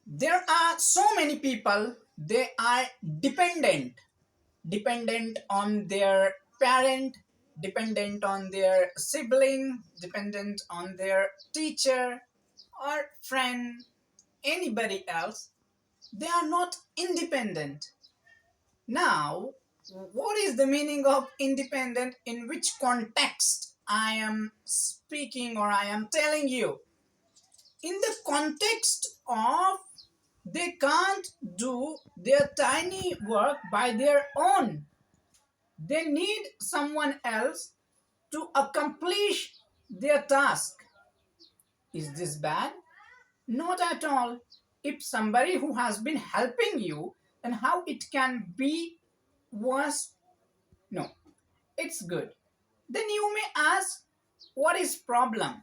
There are so many people, they are dependent on their parent, dependent on their sibling, dependent on their teacher or friend, anybody else. They are not independent. Now, what is the meaning of independent? In which context I am speaking or I am telling you? In the context of they can't do their tiny work by their own. They need someone else to accomplish their task. Is this bad? Not at all. If somebody who has been helping you, then how it can be worse? No, it's good. Then you may ask, what is problem?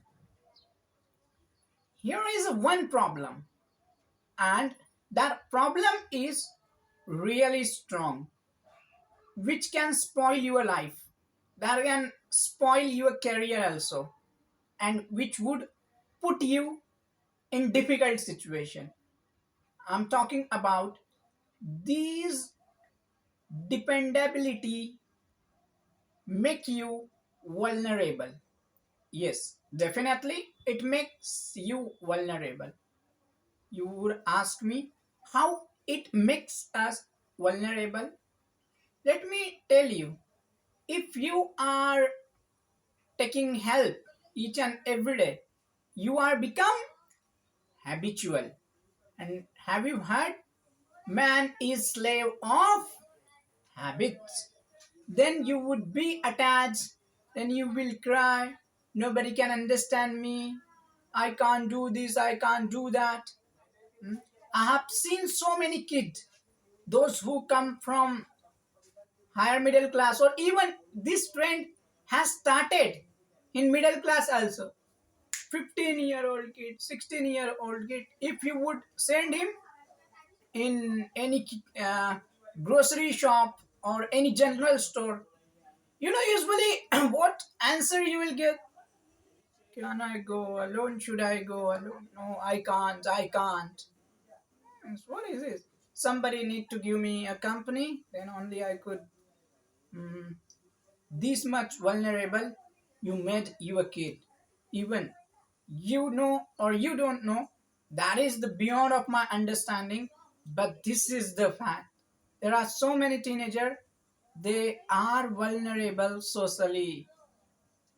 Here is one problem, and that problem is really strong, which can spoil your life, that can spoil your career also, and which would put you in difficult situation. I'm talking about these dependability make you vulnerable. Yes, definitely it makes you vulnerable. You would ask me how it makes us vulnerable. Let me tell you, if you are taking help each and every day, you are become habitual. And have you heard, man is slave of habits? Then you would be attached, then you will cry, nobody can understand me, I can't do this, I can't do that. I have seen so many kids, those who come from higher middle class, or even this trend has started in middle class also. 15-year-old kid, 16-year-old kid, if you would send him in any grocery shop or any general store, usually what answer you will get? Can I go alone? Should I go alone? No, I can't. Yes, what is this? Somebody need to give me a company, then only I could. This much vulnerable you made you a kid. Even you know or you don't know, that is the beyond of my understanding, but this is the fact. There are so many teenagers, they are vulnerable socially.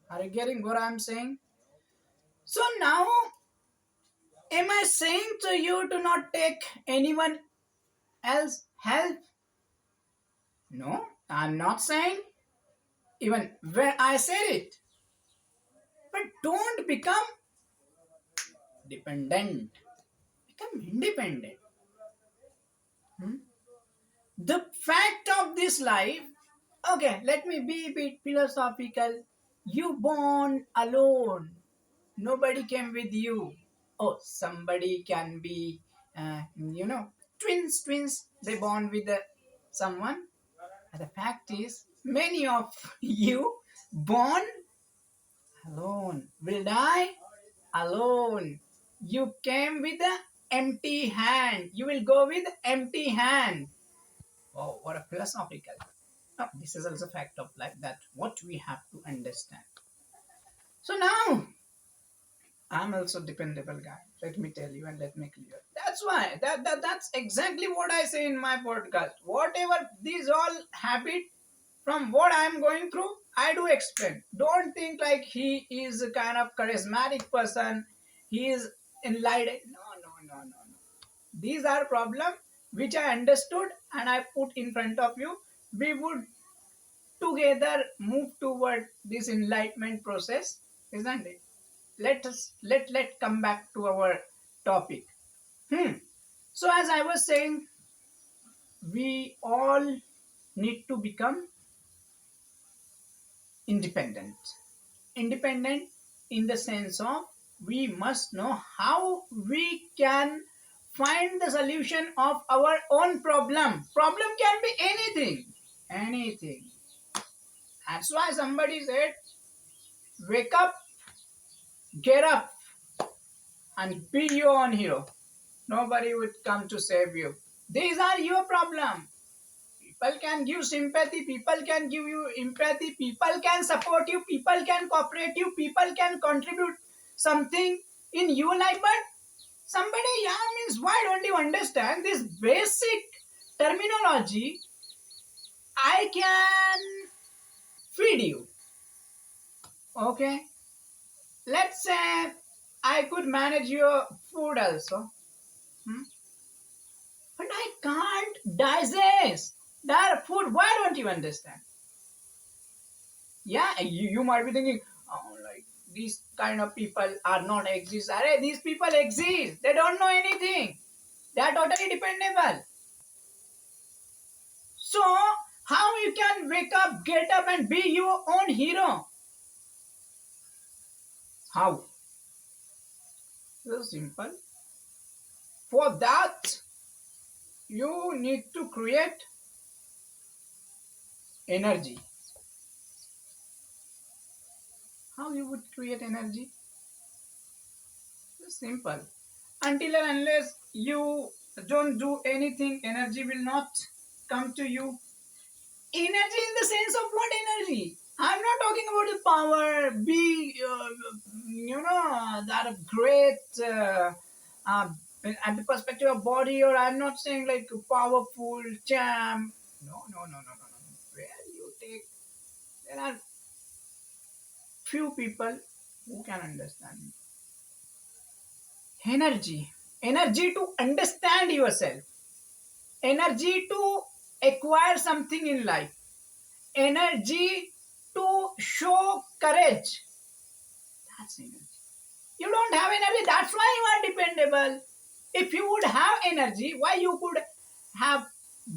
Are you getting what I'm saying? So now, am I saying to you to not take anyone else help? No, I'm not saying, even where I said it. But don't become dependent, become independent. The fact of this life, okay, let me be a bit philosophical. You born alone, nobody came with you. Oh, somebody can be, twins, they born with someone. The fact is, many of you born alone will die alone. You came with an empty hand, you will go with empty hand. Oh, what a philosophical. No, this is also fact of life, that what we have to understand. So now, I'm also dependable guy. Let me tell you and let me clear. That's why that's exactly what I say in my podcast. Whatever these all habit from what I'm going through, I do explain. Don't think like he is a kind of charismatic person. He is enlightened. No, no, no, no, no. These are problems which I understood and I put in front of you. We would together move toward this enlightenment process, isn't it? Let come back to our topic. So as I was saying, we all need to become independent. Independent in the sense of, we must know how we can find the solution of our own problem. Problem can be anything, anything. That's why somebody said, wake up, get up, and be your own hero. Nobody would come to save you. These are your problem. People can give sympathy, people can give you empathy, people can support you, people can cooperate you, people can contribute something in your life, but somebody, yeah, means why don't you understand this basic terminology? I can feed you. Okay, let's say I could manage your food also. Hmm? But I can't digest that food. Why don't you understand? Yeah, you might be thinking, oh, like these kind of people are not exist. Arey, these people exist. They don't know anything. They are totally dependable. So how you can wake up, get up, and be your own hero? How? So simple. For that, you need to create energy. How you would create energy? Simple. Until and unless you don't do anything, energy will not come to you. Energy in the sense of what energy? I'm not talking about the power, be, that great, uh, at the perspective of body, or I'm not saying like powerful champ. No, no, no, no, no, no. Where you take, there are few people who can understand. Energy. Energy to understand yourself. Energy to acquire something in life. Energy to show courage. That's energy. You don't have energy, that's why you are dependable. If you would have energy, why you could have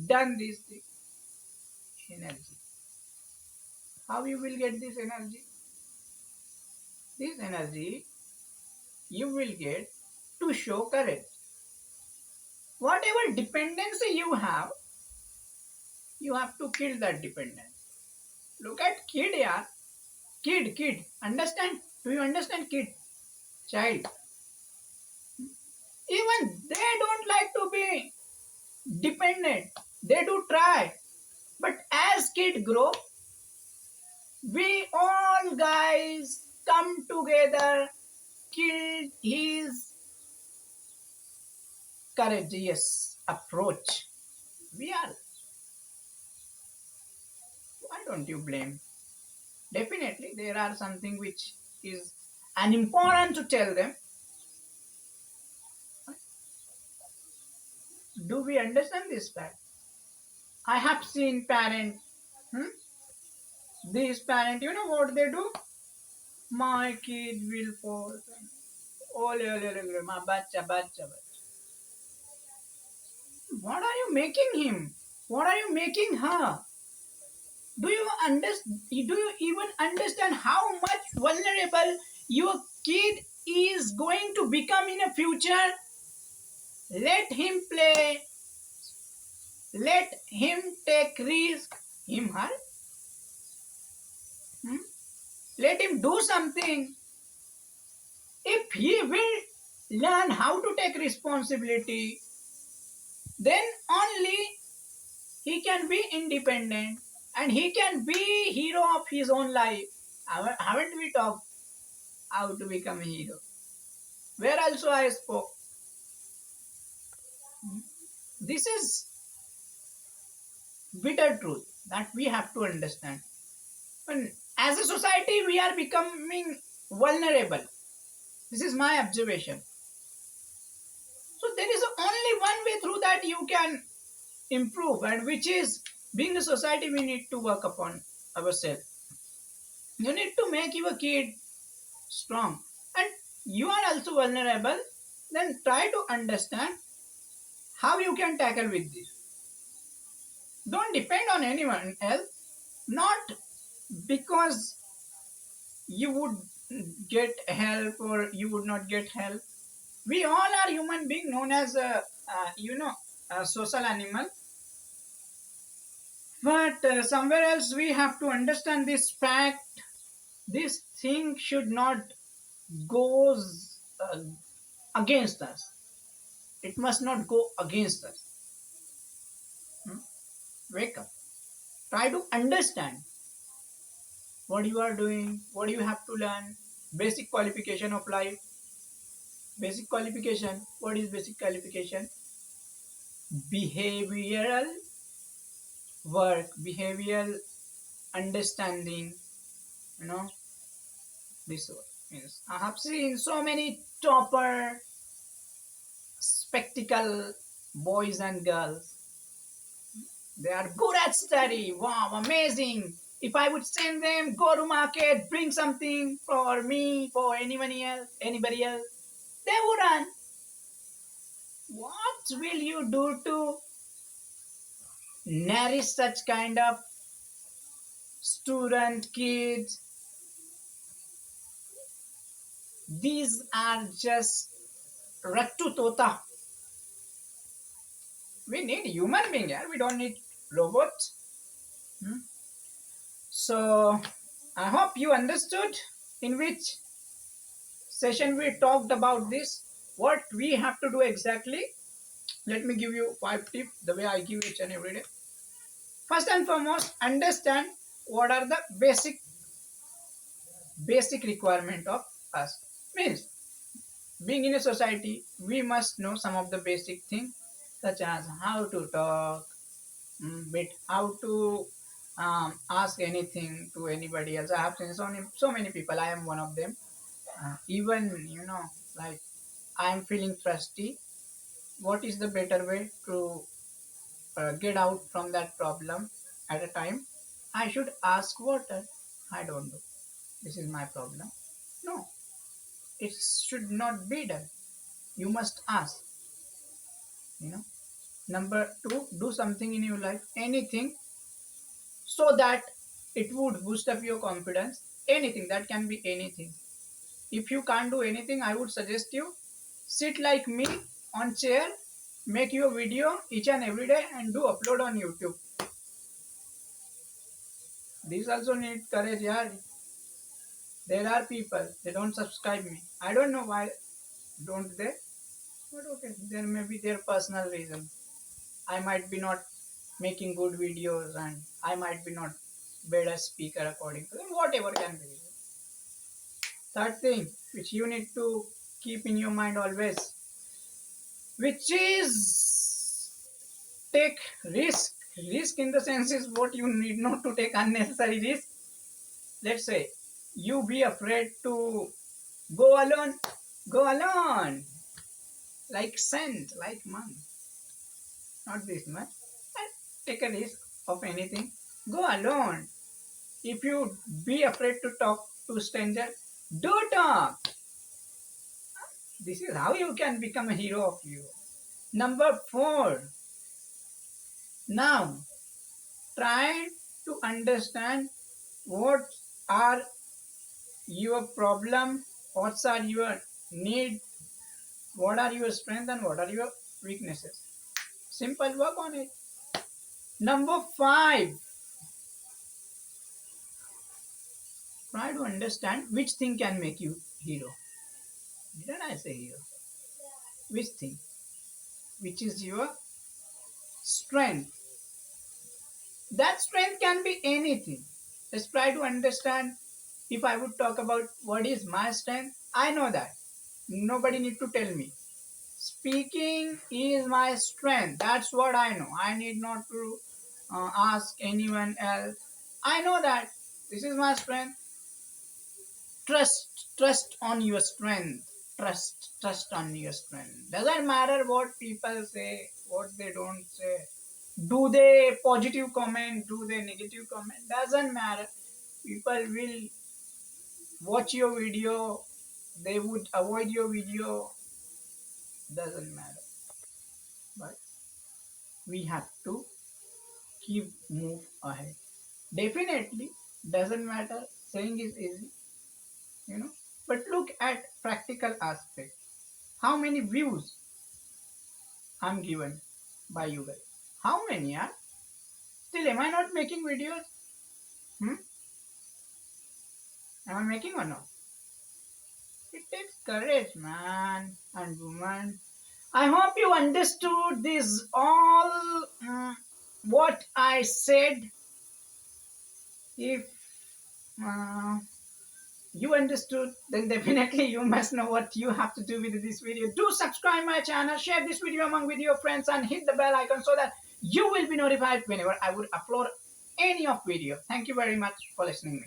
done this thing? Energy. How you will get this energy? This energy you will get to show courage. Whatever dependency you have to kill that dependence. Look at kid, yeah. Kid. Understand? Do you understand kid? Child. Even they don't like to be dependent. They do try. But as kid grow, we all guys come together, kill his courageous approach. We are. Why don't you blame? Definitely, there are something which is an important to tell them. Do we understand this fact? I have seen parents. Hmm? These parents, you know what they do? My kid will fall. Ole, ole, ole, ole, my bacha. What are you making him? What are you making her? Do you understand? Do you even understand how much vulnerable your kid is going to become in a future? Let him play. Let him take risk. Him, her. Hmm? Let him do something. If he will learn how to take responsibility, then only he can be independent and he can be hero of his own life. Haven't we talked how to become a hero? Where also I spoke. This is bitter truth that we have to understand. And as a society, we are becoming vulnerable. This is my observation. So there is only one way through that you can improve, and which is being a society, we need to work upon ourselves. You need to make your kid strong, and you are also vulnerable. Then try to understand how you can tackle with this. Don't depend on anyone else, not because you would get help or you would not get help. We all are human being known as a social animal, but somewhere else we have to understand this fact. This thing should not goes against us. It must not go against us. Hmm? Wake up. Try to understand what you are doing, what you have to learn, basic qualification of life. Basic qualification. What is basic qualification? Behavioral work, behavioral understanding. You know, this means I have seen so many topper spectacle boys and girls. They are good at study. Wow, amazing. If I would send them, go to market, bring something for me, for anybody else, they would run. What will you do to nourish such kind of student kids? These are just rattu tota. We need human being here. We don't need robots. Hmm? So I hope you understood in which session we talked about this. What we have to do exactly. Let me give you 5 tips the way I give each and every day. First and foremost, understand what are the basic requirement of us. Means being in a society, we must know some of the basic things such as how to talk, how to ask anything to anybody else. I have seen so many people. I am one of them. Even like I am feeling thirsty. What is the better way to get out from that problem at a time? I should ask water. I don't know. This is my problem. No, it should not be done. You must ask. You know. Number two, do something in your life, anything, so that it would boost up your confidence. Anything that can be anything. If you can't do anything, I would suggest you sit like me on chair, make your video each and every day, and do upload on YouTube. These also need courage, yeah. There are people they don't subscribe me. I don't know why don't they, but okay, there may be their personal reason. I might be not making good videos, and I might be not better speaker according to them. Whatever can be. Third thing which you need to keep in your mind always, which is take risk. Risk in the sense is what you need not to take unnecessary risk. Let's say you be afraid to go alone. Go alone. Like saint, like monk. Not this much. And take a risk of anything. Go alone. If you be afraid to talk to stranger, do talk. This is how you can become a hero of you. Number four. Now try to understand what are your problem, what are your need, what are your strength and what are your weaknesses. Simple, work on it. Number five, try to understand which thing can make you hero. Didn't I say hero? Which thing? Which is your strength? That strength can be anything. Let's try to understand. If I would talk about what is my strength, I know that. Nobody need to tell me. Speaking is my strength. That's what I know. I need not to ask anyone else. I know that this is my strength. Trust on your strength. Trust on your strength. Doesn't matter what people say, what they don't say. Do they positive comment? Do they negative comment? Doesn't matter. People will watch your video. They would avoid your video. Doesn't matter. But we have to keep move ahead. Definitely doesn't matter. Saying is easy, you know. But look at practical aspect. How many views I'm given by you guys? How many are? Still, am I not making videos? Hmm? Am I making or not? It takes courage, man and woman. I hope you understood this all what I said. If uh, you understood, then definitely you must know what you have to do with this video. Do subscribe my channel, share this video among with your friends, and hit the bell icon so that you will be notified whenever I would upload any of video. Thank you very much for listening me.